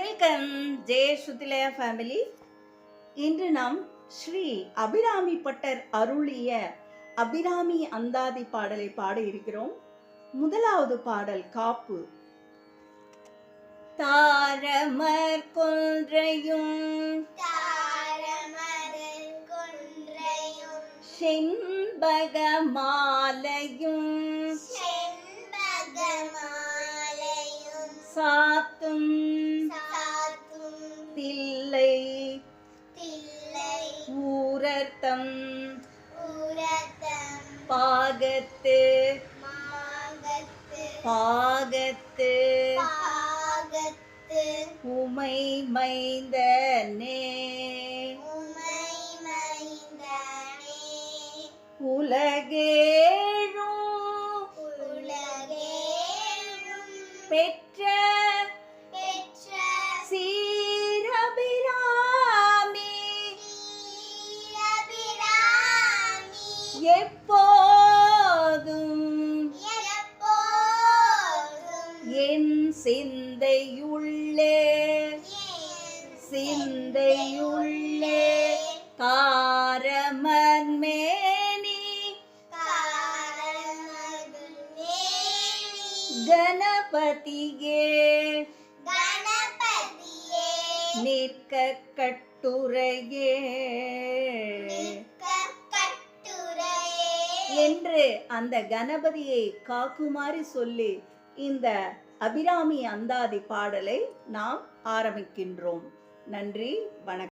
Welcome ஜெய Shruthilaya family. இன்று நாம் ஸ்ரீ அபிராமி பட்டர் அருளிய அபிராமி அந்தாதி பாடலை பாட இருக்கிறோம். முதலாவது பாடல் காப்பு. தாரமர் கொன்றையும் செண்பக மாலையும் சாத்தும் தில்லை ஊரர்த்தம் பாகத்து உமை மைந்தனே உலகேழும் பெற்ற சீரபிராமி எப்போதும் என் சிந்தையுள்ளே காரமன்மேனி கணபதியே நிற்க கட்டுரையே என்று அந்த கணபதியை காக்குமாறு சொல்லி இந்த அபிராமி அந்தாதி பாடலை நாம் ஆரம்பிக்கின்றோம். நன்றி, வணக்கம்.